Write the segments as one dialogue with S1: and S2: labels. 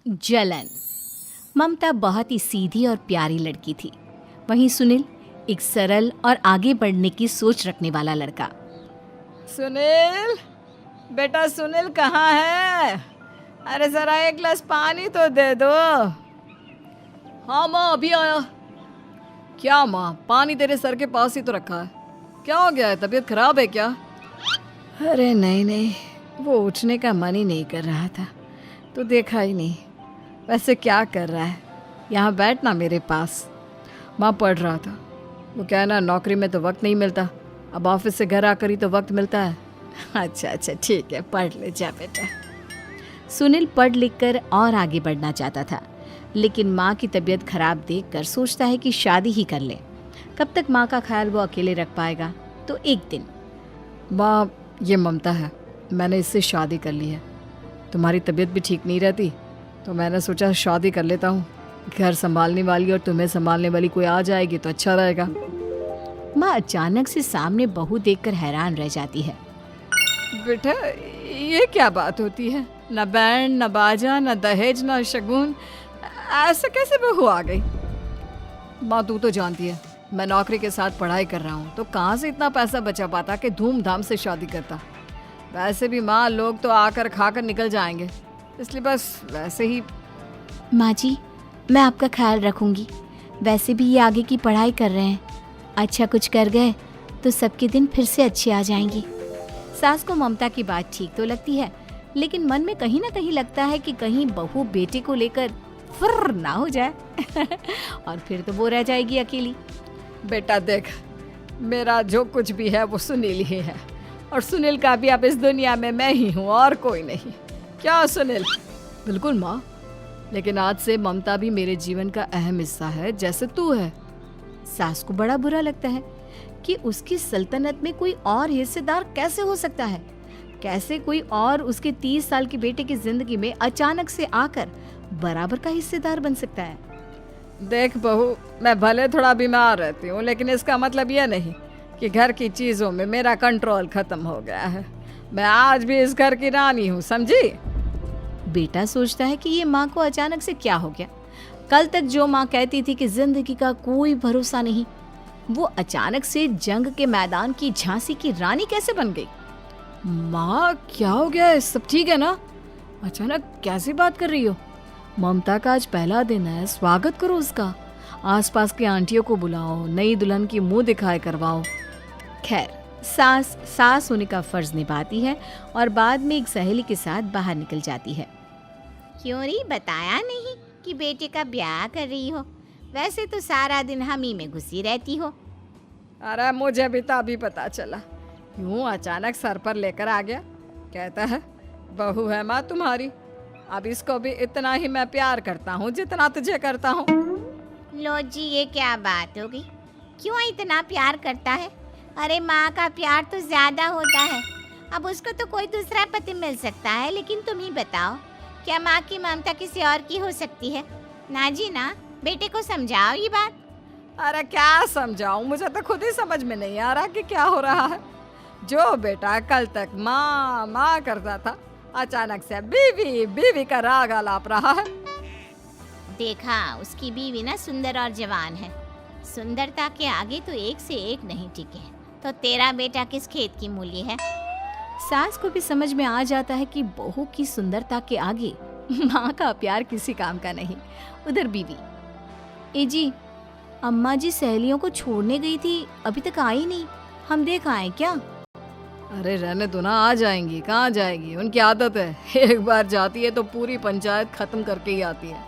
S1: जलन। ममता बहुत ही सीधी और प्यारी लड़की थी। वहीं सुनील एक सरल और आगे बढ़ने की सोच रखने वाला लड़का।
S2: सुनील, बेटा सुनील कहाँ है? अरे जरा एक गिलास पानी तो दे दो। हाँ माँ, अभी आया। क्या माँ, पानी तेरे सर के पास ही तो रखा है। क्या हो गया है, तबीयत खराब है क्या? अरे नहीं नहीं, वो उठने का मन ही नहीं कर रहा था, तो देखा ही नहीं। वैसे क्या कर रहा है? यहाँ बैठ ना मेरे पास। माँ पढ़ रहा था। वो क्या है ना, नौकरी में तो वक्त नहीं मिलता, अब ऑफिस से घर आकर ही तो वक्त मिलता है। अच्छा अच्छा ठीक है, पढ़ ले जा बेटा।
S1: सुनील पढ़ लिख कर और आगे बढ़ना चाहता था, लेकिन माँ की तबीयत खराब देखकर सोचता है कि शादी ही कर ले। कब तक माँ का ख्याल वो अकेले रख पाएगा? तो एक दिन,
S2: माँ ये ममता है, मैंने इससे शादी कर ली है। तुम्हारी तबीयत भी ठीक नहीं रहती, तो मैंने सोचा शादी कर लेता हूँ। घर संभालने वाली और तुम्हें संभालने वाली कोई आ जाएगी तो अच्छा रहेगा।
S1: माँ अचानक से सामने बहू देखकर हैरान रह जाती है।
S2: बेटा ये क्या बात होती है? न बैंड, न बाजा, न दहेज, न शगुन, ऐसे कैसे बहू आ गई? माँ तू तो जानती है, मैं नौकरी के साथ पढ़ाई कर रहा हूँ, तो कहाँ से इतना पैसा बचा पाता कि धूमधाम से शादी करता। वैसे भी माँ, लोग तो आकर खाकर निकल जाएंगे, इसलिए बस वैसे ही।
S1: माँ जी, मैं आपका ख्याल रखूंगी। वैसे भी ये आगे की पढ़ाई कर रहे हैं, अच्छा कुछ कर गए तो सबके दिन फिर से अच्छे आ जाएंगे। सास को ममता की बात ठीक तो लगती है, लेकिन मन में कहीं ना कहीं लगता है कि कहीं बहू बेटे को लेकर फुर्र ना हो जाए और फिर तो वो रह जाएगी अकेली।
S2: बेटा देख, मेरा जो कुछ भी है वो सुनील ही है, और सुनील का भी अब इस दुनिया में मैं ही हूँ और कोई नहीं। क्या सुनील? बिल्कुल माँ, लेकिन आज से ममता भी मेरे जीवन का अहम हिस्सा है, जैसे तू है।
S1: सास को बड़ा बुरा लगता है कि उसकी सल्तनत में कोई और हिस्सेदार कैसे हो सकता है। कैसे कोई और उसके 30 साल के बेटे की जिंदगी में अचानक से आकर बराबर का हिस्सेदार बन सकता है।
S2: देख बहू, मैं भले थोड़ा बीमार रहती हूँ, लेकिन इसका मतलब यह नहीं कि घर की चीजों में मेरा कंट्रोल खत्म हो गया है। मैं आज भी इस घर की रानी हूँ, समझी?
S1: बेटा सोचता है कि ये माँ को अचानक से क्या हो गया। कल तक जो माँ कहती थी कि जिंदगी का कोई भरोसा नहीं, वो अचानक से जंग के मैदान की झांसी की रानी कैसे बन गई?
S2: माँ क्या हो गया है? सब ठीक है ना? अचानक कैसी बात कर रही हो? ममता का आज पहला दिन है, स्वागत करो उसका। आसपास की आंटियों को बुलाओ, नई दुल्हन की मुंह दिखाए करवाओ।
S1: खैर, सास होने का फर्ज निभाती है और बाद में एक सहेली के साथ बाहर निकल जाती है।
S3: क्यों नहीं बताया नहीं कि बेटे का ब्याह कर रही हो? वैसे तो सारा दिन हम ही में घुसी रहती हो।
S2: अरे मुझे भी तो अभी पता चला, यूं अचानक सर पर लेकर आ गया। कहता है बहू है माँ तुम्हारी। अब इसको भी इतना ही मैं प्यार करता हूँ जितना तुझे करता हूँ।
S3: लो जी, ये क्या बात हो गई? क्यों इतना प्यार करता है? अरे माँ का प्यार तो ज्यादा होता है। अब उसको तो कोई दूसरा पति मिल सकता है, लेकिन तुम ही बताओ, क्या माँ की ममता किसी और की हो सकती है? ना जी ना, बेटे को समझाओ ये बात।
S2: अरे क्या समझाऊं, मुझे तो खुद ही समझ में नहीं आ रहा कि क्या हो रहा है। जो बेटा कल तक माँ माँ करता था, अचानक से बीवी बीवी का राग आलाप रहा है।
S3: देखा, उसकी बीवी ना सुंदर और जवान है। सुंदरता के आगे तो एक से एक नहीं टिके, तो तेरा बेटा किस खेत की मूली है?
S1: सास को भी समझ में आ जाता है कि बहू की सुंदरता के आगे माँ का प्यार किसी काम का नहीं। उधर बीवी, ए जी, अम्मा जी सहेलियों को छोड़ने गई थी, अभी तक आई नहीं, हम देख आए क्या?
S2: अरे रहने दो ना, आ जाएंगी। कहाँ जाएगी, उनकी आदत है, एक बार जाती है तो पूरी पंचायत खत्म करके ही आती है।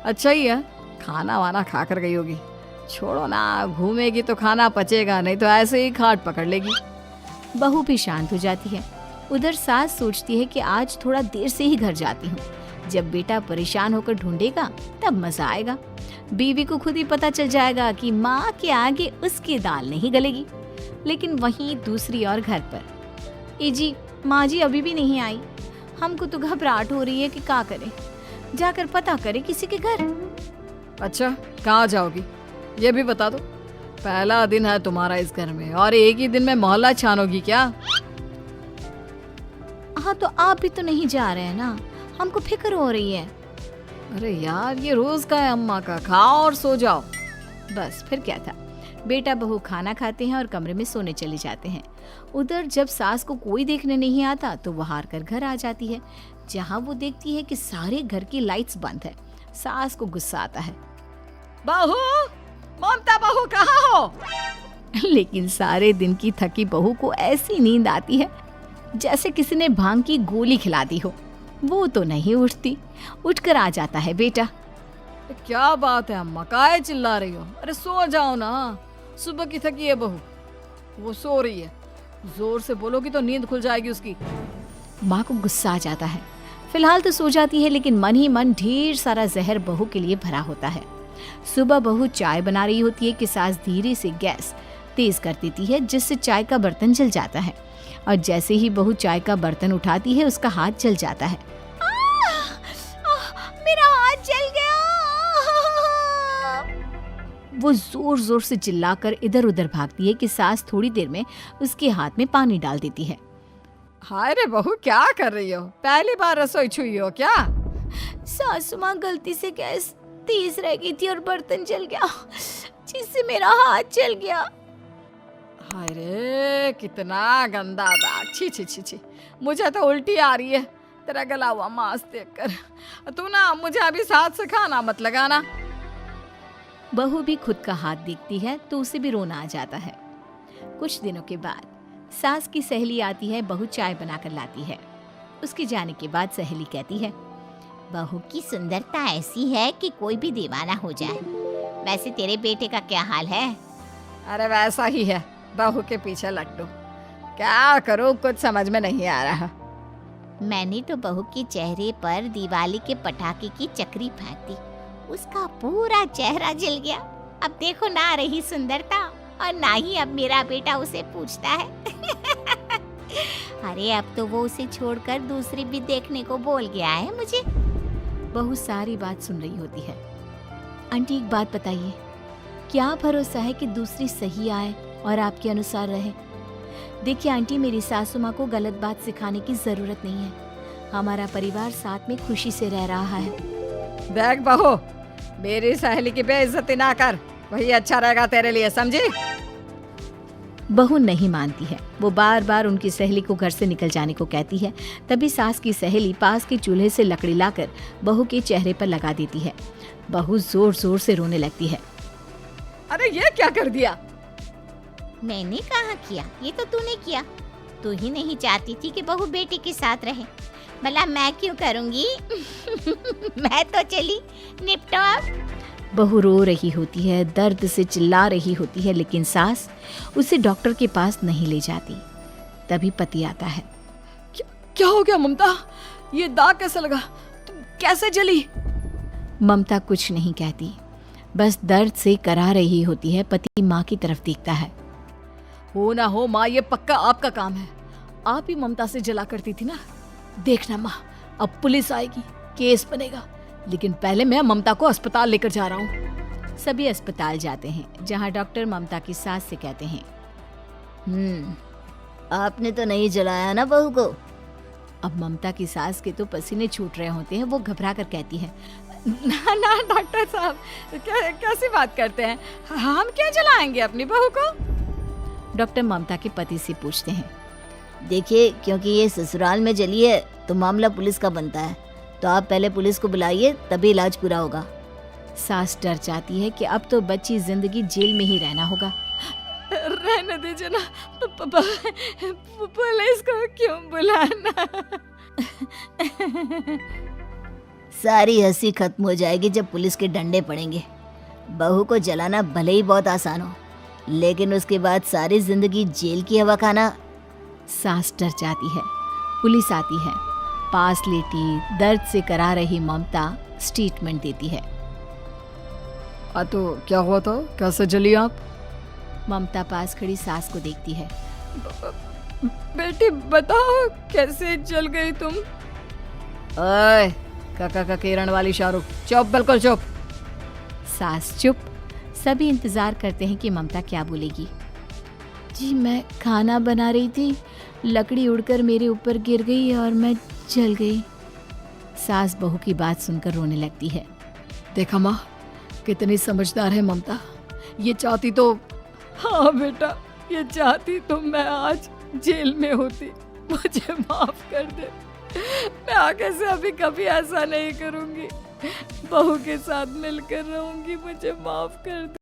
S2: अच्छा ही है, खाना वाना खा कर गई होगी। छोड़ो ना, घूमेगी तो खाना पचेगा, नहीं तो ऐसे ही खाट पकड़ लेगी।
S1: बहू भी शांत हो जाती है। उधर सास सोचती है कि आज थोड़ा देर से ही घर जाती हूँ, जब बेटा परेशान होकर ढूंढेगा तब मजा आएगा। बीवी को खुद ही पता चल जाएगा कि माँ के आगे उसकी दाल नहीं गलेगी। लेकिन वहीं दूसरी ओर घर पर, ए जी, माँ जी अभी भी नहीं आई, हमको तो घबराहट हो रही है कि क्या करें, जाकर पता करें किसी के घर।
S2: अच्छा, कहाँ जाओगी ये भी बता दो। पहला दिन है तुम्हारा इस घर में और एक ही दिन में मोहल्ला छानोगी क्या?
S1: हाँ, तो आप भी तो नहीं जा रहे हैं ना, हमको फिक्र हो रही है।
S2: अरे यार, ये रोज का है अम्मा का, खाओ और सो जाओ।
S1: बस फिर क्या था। बेटा बहू खाना खाते हैं और कमरे में सोने चले जाते हैं। उधर जब सास को कोई देखने नहीं आता तो वो हार कर घर आ जाती है, जहाँ वो देखती है कि सारे घर की लाइट्स बंद है। सास को गुस्सा आता है।
S2: बहू, ममता बहू कहाँ हो?
S1: लेकिन सारे दिन की थकी बहू को ऐसी नींद आती है जैसे किसी ने भांग की गोली खिला दी हो। वो तो नहीं उठती। उठकर आ जाता है बेटा।
S2: क्या बात है अम्मा, काहे चिल्ला रही हो? अरे सो जाओ ना, सुबह की थकी है बहू, वो सो रही है। जोर से बोलोगी तो नींद खुल जाएगी उसकी।
S1: माँ को गुस्सा आ जाता है। फिलहाल तो सो जाती है, लेकिन मन ही मन ढेर सारा जहर बहू के लिए भरा होता है। सुबह बहू चाय बना रही होती है कि सास धीरे से गैस तेज कर देती है, जिससे चाय का बर्तन जल जाता है। और जैसे ही बहू चाय का बर्तन उठाती है उसका हाथ जल जाता है।
S3: मेरा हाथ जल गया।
S1: वो जोर जोर से चिल्लाकर इधर उधर भागती है कि सास थोड़ी देर में उसके हाथ में पानी डाल देती है।
S2: हाय रे बहू, क्या कर रही हो? पहली बार रसोई छुई हो क्या?
S1: सासू माँ गलती से गैस तेज रह गई थी और बर्तन जल गया, जिससे मेरा हाथ जल गया।
S2: हाय रे, कितना गंदा दाग। छी छी छी छी, मुझे तो उल्टी आ रही है तेरा गला हुआ मांस देखकर। तू ना मुझे अभी साथ से खाना मत लगाना।
S1: बहू भी खुद का हाथ देखती है तो उसे भी रोना आ जाता है। कुछ दिनों के बाद सास की सहेली आती है। बहू चाय बनाकर लाती है। उसके जाने के बाद सहेली कहती है,
S3: बहू की सुंदरता ऐसी है कि कोई भी दीवाना हो जाए। वैसे तेरे बेटे का क्या हाल है?
S2: अरे वैसा ही है, बहू के पीछे लट्टू। क्या करूं, कुछ समझ में नहीं आ रहा।
S3: मैंने तो बहू के चेहरे पर दिवाली के पटाखे की चक्री फेंक दी, उसका पूरा चेहरा जल गया। अब देखो ना रही सुंदरता, और ना ही अब मेरा बेटा उसे पूछता है। अरे अब तो वो उसे छोड़कर दूसरी भी देखने को बोल गया है मुझे।
S1: बहू सारी बात सुन रही होती है। आंटी एक बात बताइए, क्या भरोसा है कि दूसरी सही आए और आपके अनुसार रहे? देखिए आंटी, मेरी सासू माँ को गलत बात सिखाने की जरूरत नहीं है। हमारा परिवार साथ में खुशी से रह रहा है।
S2: देख बहू, मेरी सहेली की बेइज्जती ना कर, वही अच्छा रहेगा तेरे लिए, समझी?
S1: बहू नहीं मानती है। वो बार बार उनकी सहेली को घर से निकल जाने को कहती है। तभी सास की सहेली पास के चूल्हे से लकड़ी लाकर बहू के चेहरे पर लगा देती है। बहू जोर जोर से रोने लगती है।
S2: अरे ये क्या कर दिया?
S3: मैंने कहाँ किया, ये तो तूने किया। तू ही नहीं चाहती थी कि बहू बेटी के साथ रहे, भला मैं क्यों करूँगी? मैं तो चली, निपटो अब।
S1: बहू रो रही होती है, दर्द से चिल्ला रही होती है, लेकिन सास उसे डॉक्टर के पास नहीं ले जाती। तभी पति आता है।
S2: क्या हो गया ममता? ये दाग कैसे लगा? तुम कैसे जली?
S1: ममता कुछ नहीं कहती, बस दर्द से करा रही होती है। पति माँ की तरफ देखता है।
S2: हो ना हो माँ, ये पक्का आपका काम है। आप ही ममता से जला करती थी ना। देखना माँ, अब पुलिस आएगी, केस बनेगा, लेकिन पहले मैं ममता को अस्पताल लेकर जा रहा हूँ।
S1: सभी अस्पताल जाते हैं, जहाँ डॉक्टर ममता की सास से कहते हैं,
S3: आपने तो नहीं जलाया ना बहू को?
S1: अब ममता की सास के तो पसीने छूट रहे होते हैं। वो घबरा कर कहती है,
S2: ना ना डॉक्टर साहब, कैसी बात करते हैं? हम क्या जलाएंगे अपनी बहू को?
S1: डॉक्टर ममता के पति से पूछते हैं।
S3: देखिए, क्योंकि ये ससुराल में जली है तो मामला पुलिस का बनता है, तो आप पहले पुलिस को बुलाइए, तभी इलाज पूरा होगा।
S1: सास डर जाती है कि अब तो बच्ची जिंदगी जेल में ही रहना होगा।
S2: रहने दीजिए ना, पुलिस को क्यों बुलाना?
S3: सारी हंसी खत्म हो जाएगी जब पुलिस के डंडे पड़ेंगे। बहू को जलाना भले ही बहुत आसान हो, लेकिन उसके बाद सारी जिंदगी जेल की हवा खाना।
S1: सास डर जाती है। पुलिस आती है। पास लेटी दर्द से करा रही ममता स्टेटमेंट देती है।
S2: तो क्या हुआ था? कैसे जली आप?
S1: ममता पास खड़ी सास को देखती है।
S2: बेटी बताओ, कैसे जल गई तुम? ओए, काका का किरण वाली शाहरुख, चुप, बिल्कुल चुप।
S1: सास चुप। सभी इंतजार करते हैं कि ममता क्या बोलेगी। जी मैं खाना बना रही थी, लकड़ी उड़कर मेरे ऊपर गिर गई और मैं जल गई। सास बहू की बात सुनकर रोने लगती है।
S2: देखा माँ, कितनी समझदार है ममता। ये चाहती तो, हाँ बेटा, ये चाहती तो मैं आज जेल में होती। मुझे माफ कर दे, मैं आगे से अभी कभी ऐसा नहीं करूंगी। बहू के साथ मिलकर रहूंगी, मुझे माफ कर दे।